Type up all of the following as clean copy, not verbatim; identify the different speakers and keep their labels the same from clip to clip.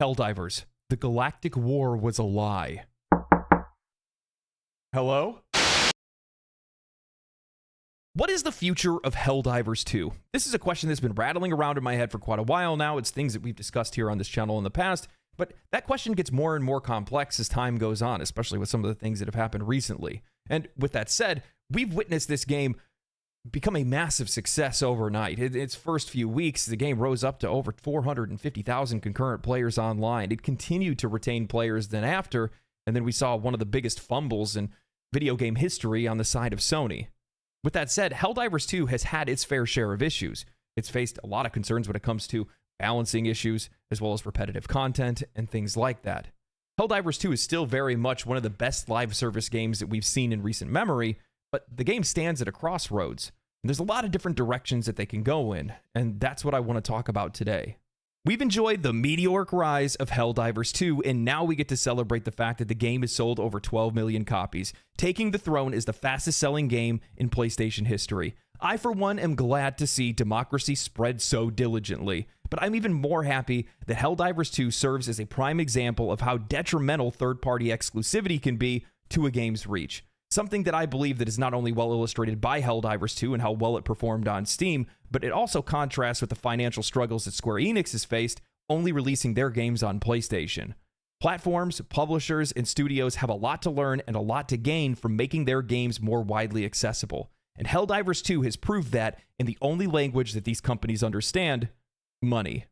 Speaker 1: Helldivers, the galactic war was a lie. Hello? What is the future of Helldivers 2? This is a question that's been rattling around in my head for quite a while now. It's things that we've discussed here on this channel in the past, but that question gets more and more complex as time goes on, especially with some of the things that have happened recently. And with that said, we've witnessed this game become a massive success overnight. In its first few weeks, the game rose up to over 450,000 concurrent players online. It continued to retain players then after, and then we saw one of the biggest fumbles in video game history on the side of Sony. With that said, Helldivers 2 has had its fair share of issues. It's faced a lot of concerns when it comes to balancing issues, as well as repetitive content and things like that. Helldivers 2 is still very much one of the best live service games that we've seen in recent memory, but the game stands at a crossroads. And there's a lot of different directions that they can go in, and that's what I want to talk about today. We've enjoyed the meteoric rise of Helldivers 2, and now we get to celebrate the fact that the game has sold over 12 million copies, taking the throne as the fastest selling game in PlayStation history. I, for one, am glad to see democracy spread so diligently, but I'm even more happy that Helldivers 2 serves as a prime example of how detrimental third-party exclusivity can be to a game's reach. Something that I believe that is not only well illustrated by Helldivers 2 and how well it performed on Steam, but it also contrasts with the financial struggles that Square Enix has faced, only releasing their games on PlayStation. Platforms, publishers, and studios have a lot to learn and a lot to gain from making their games more widely accessible. And Helldivers 2 has proved that in the only language that these companies understand: money.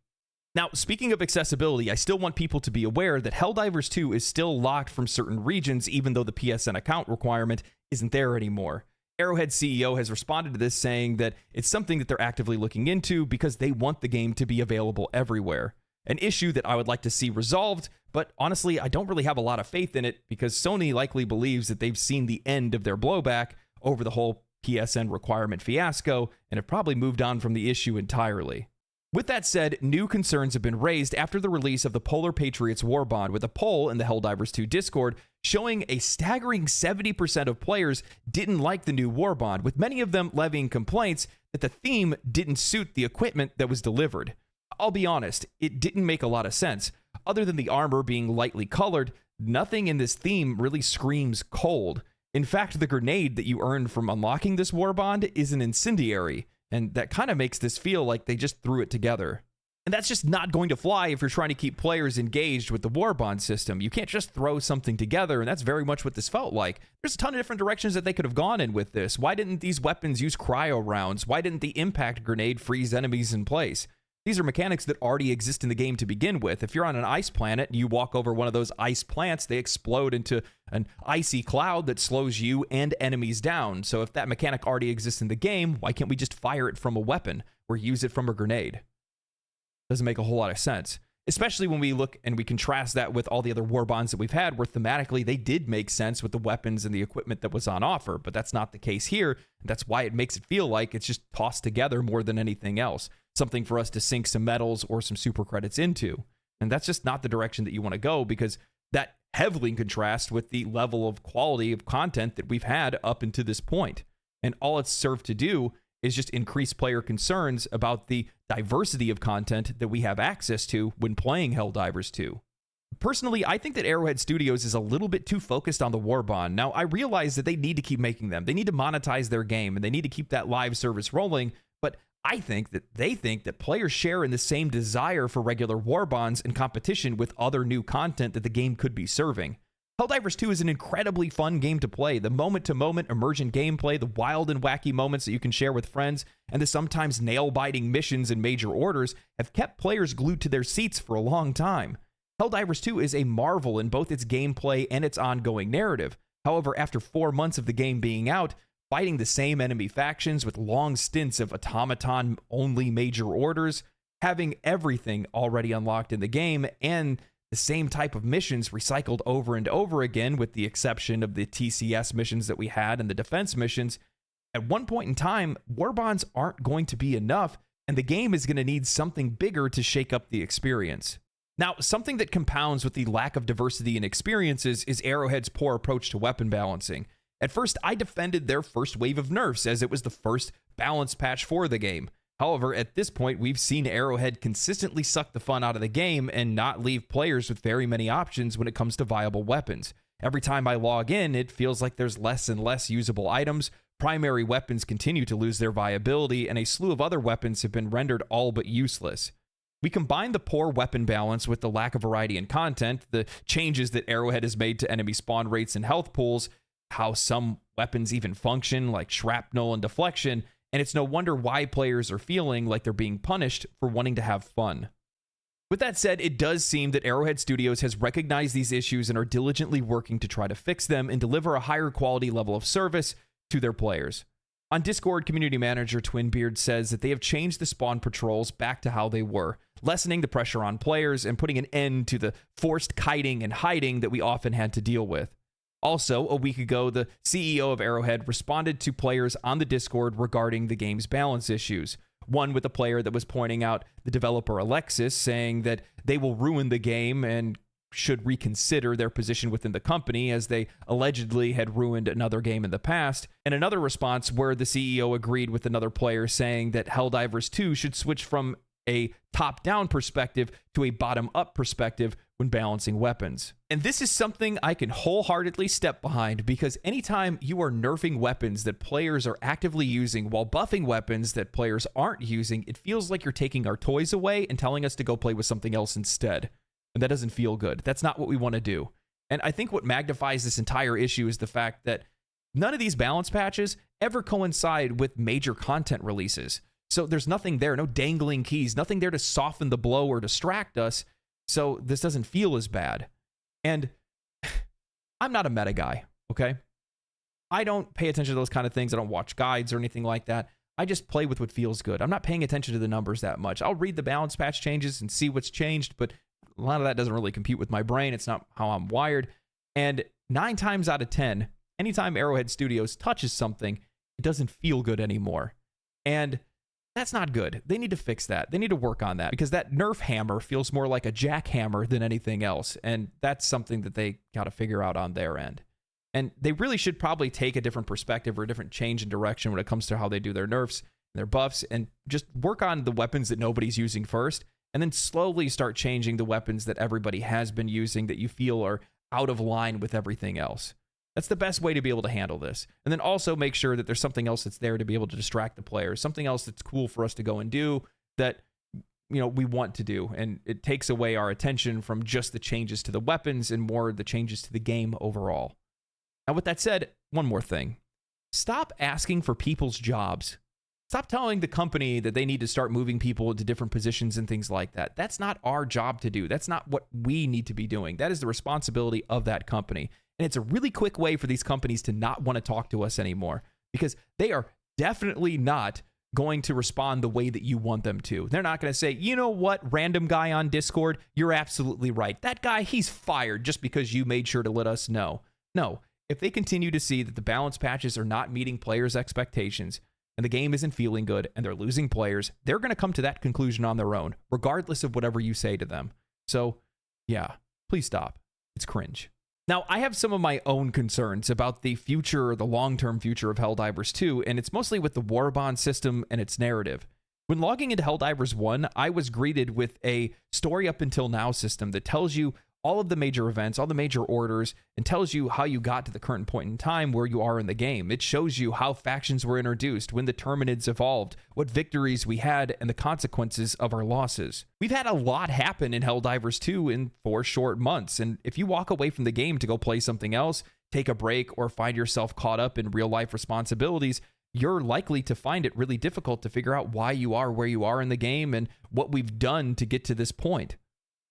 Speaker 1: Now, speaking of accessibility, I still want people to be aware that Helldivers 2 is still locked from certain regions, even though the PSN account requirement isn't there anymore. Arrowhead CEO has responded to this, saying that it's something that they're actively looking into because they want the game to be available everywhere. An issue that I would like to see resolved, but honestly, I don't really have a lot of faith in it because Sony likely believes that they've seen the end of their blowback over the whole PSN requirement fiasco and have probably moved on from the issue entirely. With that said, new concerns have been raised after the release of the Polar Patriots War Bond, with a poll in the Helldivers 2 Discord showing a staggering 70% of players didn't like the new War Bond, with many of them levying complaints that the theme didn't suit the equipment that was delivered. I'll be honest, it didn't make a lot of sense. Other than the armor being lightly colored, nothing in this theme really screams cold. In fact, the grenade that you earned from unlocking this War Bond is an incendiary, and that kind of makes this feel like they just threw it together. And that's just not going to fly if you're trying to keep players engaged with the War Bond system. You can't just throw something together, and that's very much what this felt like. There's a ton of different directions that they could have gone in with this. Why didn't these weapons use cryo rounds? Why didn't the impact grenade freeze enemies in place? These are mechanics that already exist in the game to begin with. If you're on an ice planet and you walk over one of those ice plants, they explode into an icy cloud that slows you and enemies down. So if that mechanic already exists in the game, why can't we just fire it from a weapon or use it from a grenade? Doesn't make a whole lot of sense. Especially when we look and we contrast that with all the other war bonds that we've had, where thematically they did make sense with the weapons and the equipment that was on offer, but that's not the case here. And that's why it makes it feel like it's just tossed together more than anything else. Something for us to sink some medals or some super credits into. And that's just not the direction that you want to go, because that heavily contrasts with the level of quality of content that we've had up until this point. And all it's served to do is just increase player concerns about the diversity of content that we have access to when playing Helldivers 2. Personally, I think that Arrowhead Studios is a little bit too focused on the War Bond. Now, I realize that they need to keep making them. They need to monetize their game, and they need to keep that live service rolling, but I think that they think that players share in the same desire for regular War Bonds in competition with other new content that the game could be serving. Helldivers 2 is an incredibly fun game to play. The moment-to-moment emergent gameplay, the wild and wacky moments that you can share with friends, and the sometimes nail-biting missions and major orders have kept players glued to their seats for a long time. Helldivers 2 is a marvel in both its gameplay and its ongoing narrative. However, after 4 months of the game being out, fighting the same enemy factions with long stints of automaton-only major orders, having everything already unlocked in the game, and the same type of missions recycled over and over again, with the exception of the TCS missions that we had and the defense missions. At one point in time, war bonds aren't going to be enough, and the game is going to need something bigger to shake up the experience. Now, something that compounds with the lack of diversity in experiences is Arrowhead's poor approach to weapon balancing. At first, I defended their first wave of nerfs, as it was the first balance patch for the game. However, at this point, we've seen Arrowhead consistently suck the fun out of the game and not leave players with very many options when it comes to viable weapons. Every time I log in, it feels like there's less and less usable items, primary weapons continue to lose their viability, and a slew of other weapons have been rendered all but useless. We combine the poor weapon balance with the lack of variety in content, the changes that Arrowhead has made to enemy spawn rates and health pools, how some weapons even function, like shrapnel and deflection, and it's no wonder why players are feeling like they're being punished for wanting to have fun. With that said, it does seem that Arrowhead Studios has recognized these issues and are diligently working to try to fix them and deliver a higher quality level of service to their players. On Discord, community manager Twinbeard says that they have changed the spawn patrols back to how they were, lessening the pressure on players and putting an end to the forced kiting and hiding that we often had to deal with. Also, a week ago, the CEO of Arrowhead responded to players on the Discord regarding the game's balance issues. One with a player that was pointing out the developer Alexis, saying that they will ruin the game and should reconsider their position within the company as they allegedly had ruined another game in the past. And another response where the CEO agreed with another player saying that Helldivers 2 should switch from a top-down perspective to a bottom-up perspective when balancing weapons. And this is something I can wholeheartedly step behind, because anytime you are nerfing weapons that players are actively using while buffing weapons that players aren't using, it feels like you're taking our toys away and telling us to go play with something else instead. And that doesn't feel good. That's not what we want to do. And I think what magnifies this entire issue is the fact that none of these balance patches ever coincide with major content releases. So there's nothing there, no dangling keys, nothing there to soften the blow or distract us. So this doesn't feel as bad. And I'm not a meta guy, okay? I don't pay attention to those kind of things. I don't watch guides or anything like that. I just play with what feels good. I'm not paying attention to the numbers that much. I'll read the balance patch changes and see what's changed, but a lot of that doesn't really compute with my brain. It's not how I'm wired. And 9 times out of 10, anytime Arrowhead Studios touches something, it doesn't feel good anymore. And that's not good. They need to fix that. They need to work on that, because that Nerf hammer feels more like a jackhammer than anything else. And that's something that they got to figure out on their end. And they really should probably take a different perspective or a different change in direction when it comes to how they do their nerfs and their buffs, and just work on the weapons that nobody's using first, and then slowly start changing the weapons that everybody has been using that you feel are out of line with everything else. That's the best way to be able to handle this. And then also make sure that there's something else that's there to be able to distract the players, something else that's cool for us to go and do that, you know, we want to do. And it takes away our attention from just the changes to the weapons and more the changes to the game overall. Now, with that said, one more thing. Stop asking for people's jobs. Stop telling the company that they need to start moving people into different positions and things like that. That's not our job to do. That's not what we need to be doing. That is the responsibility of that company. And it's a really quick way for these companies to not want to talk to us anymore, because they are definitely not going to respond the way that you want them to. They're not going to say, you know what, random guy on Discord, you're absolutely right. That guy, he's fired just because you made sure to let us know. No, if they continue to see that the balance patches are not meeting players' expectations and the game isn't feeling good and they're losing players, they're going to come to that conclusion on their own, regardless of whatever you say to them. So, yeah, please stop. It's cringe. Now, I have some of my own concerns about the future, the long-term future of Helldivers 2, and it's mostly with the war bond system and its narrative. When logging into Helldivers 1, I was greeted with a story up until now system that tells you all of the major events, all the major orders, and tells you how you got to the current point in time where you are in the game. It shows you how factions were introduced, when the Terminids evolved, what victories we had, and the consequences of our losses. We've had a lot happen in Helldivers 2 in 4 short months, and if you walk away from the game to go play something else, take a break, or find yourself caught up in real-life responsibilities, you're likely to find it really difficult to figure out why you are where you are in the game and what we've done to get to this point.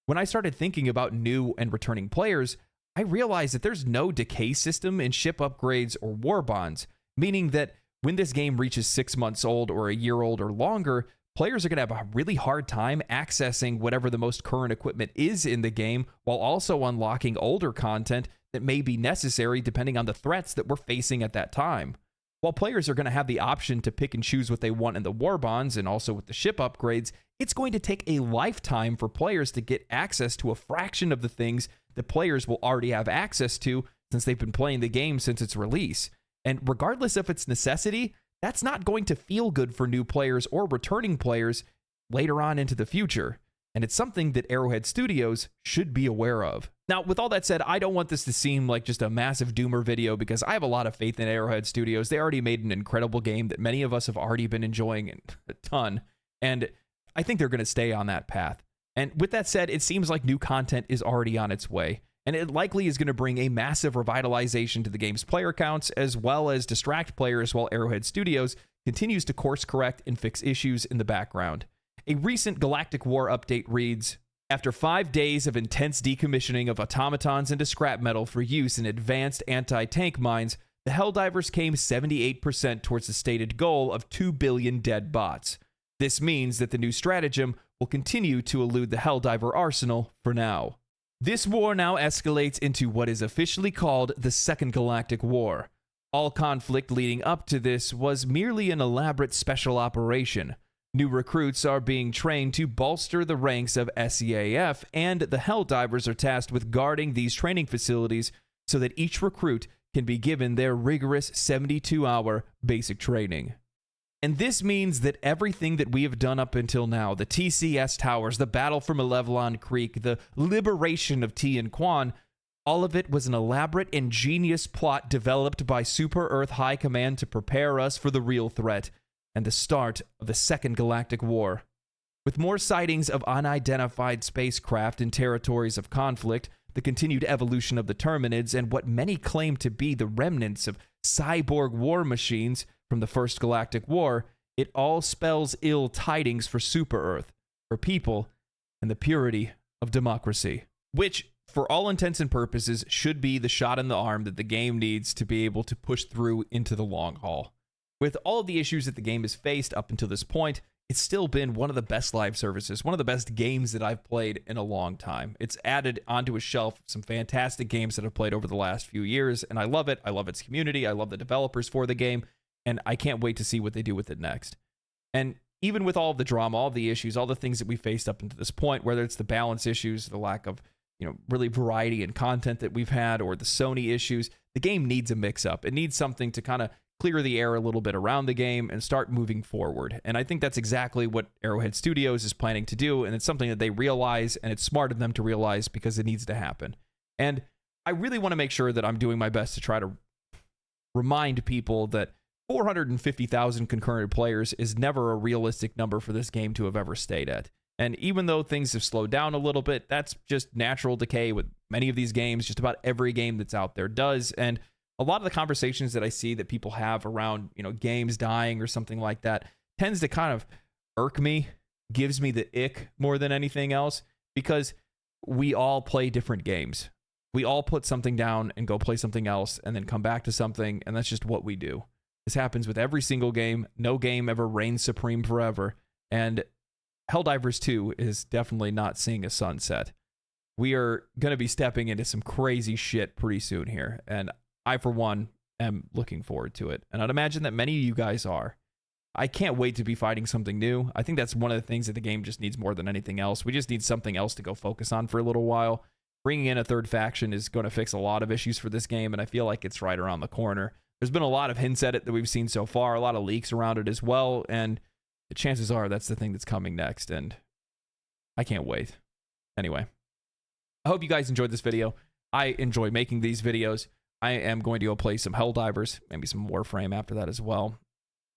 Speaker 1: When I started thinking about new and returning players, I realized that there's no decay system in ship upgrades or war bonds, meaning that when this game reaches 6 months old or a year old or longer, players are going to have a really hard time accessing whatever the most current equipment is in the game, while also unlocking older content that may be necessary depending on the threats that we're facing at that time. While players are going to have the option to pick and choose what they want in the war bonds and also with the ship upgrades, it's going to take a lifetime for players to get access to a fraction of the things that players will already have access to since they've been playing the game since its release. And regardless of its necessity, that's not going to feel good for new players or returning players later on into the future. And it's something that Arrowhead Studios should be aware of. Now, with all that said, I don't want this to seem like just a massive doomer video because I have a lot of faith in Arrowhead Studios. They already made an incredible game that many of us have already been enjoying a ton. And I think they're going to stay on that path. And with that said, it seems like new content is already on its way. And it likely is going to bring a massive revitalization to the game's player counts, as well as distract players while Arrowhead Studios continues to course correct and fix issues in the background. A recent Galactic War update reads, after 5 days of intense decommissioning of automatons into scrap metal for use in advanced anti-tank mines, the Helldivers came 78% towards the stated goal of 2 billion dead bots. This means that the new stratagem will continue to elude the Helldiver arsenal for now. This war now escalates into what is officially called the Second Galactic War. All conflict leading up to this was merely an elaborate special operation. New recruits are being trained to bolster the ranks of SEAF, and the Helldivers are tasked with guarding these training facilities so that each recruit can be given their rigorous 72-hour basic training. And this means that everything that we have done up until now, the TCS towers, the battle for Malevelon Creek, the liberation of T and Quan, all of it was an elaborate and genius plot developed by Super Earth High Command to prepare us for the real threat and the start of the Second Galactic War. With more sightings of unidentified spacecraft in territories of conflict, the continued evolution of the Terminids, and what many claim to be the remnants of cyborg war machines from the First Galactic War, it all spells ill tidings for Super Earth, for people, and the purity of democracy. Which, for all intents and purposes, should be the shot in the arm that the game needs to be able to push through into the long haul. With all of the issues that the game has faced up until this point, it's still been one of the best live services, one of the best games that I've played in a long time. It's added onto a shelf some fantastic games that I've played over the last few years, and I love it. I love its community. I love the developers for the game, and I can't wait to see what they do with it next. And even with all of the drama, all of the issues, all the things that we faced up until this point, whether it's the balance issues, the lack of, really variety and content that we've had, or the Sony issues, the game needs a mix-up. It needs something to kind of clear the air a little bit around the game and start moving forward. And I think that's exactly what Arrowhead Studios is planning to do, and it's something that they realize, and it's smart of them to realize because it needs to happen. And I really want to make sure that I'm doing my best to try to remind people that 450,000 concurrent players is never a realistic number for this game to have ever stayed at. And even though things have slowed down a little bit, that's just natural decay with many of these games. Just about every game that's out there does. And a lot of the conversations that I see that people have around, games dying or something like that tends to kind of irk me, gives me the ick more than anything else, because we all play different games. We all put something down and go play something else and then come back to something, and that's just what we do. This happens with every single game. No game ever reigns supreme forever, and Helldivers 2 is definitely not seeing a sunset. We are going to be stepping into some crazy shit pretty soon here, and I, for one, am looking forward to it. And I'd imagine that many of you guys are. I can't wait to be fighting something new. I think that's one of the things that the game just needs more than anything else. We just need something else to go focus on for a little while. Bringing in a third faction is going to fix a lot of issues for this game, and I feel like it's right around the corner. There's been a lot of hints at it that we've seen so far, a lot of leaks around it as well, and the chances are that's the thing that's coming next, and I can't wait. Anyway, I hope you guys enjoyed this video. I enjoy making these videos. I am going to go play some Helldivers, maybe some Warframe after that as well.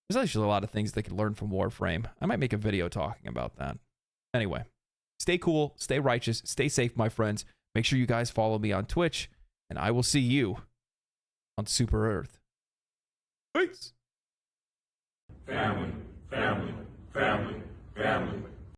Speaker 1: There's actually a lot of things they could learn from Warframe. I might make a video talking about that. Anyway, stay cool, stay righteous, stay safe, my friends. Make sure you guys follow me on Twitch, and I will see you on Super Earth. Peace!
Speaker 2: Family, family, family, family.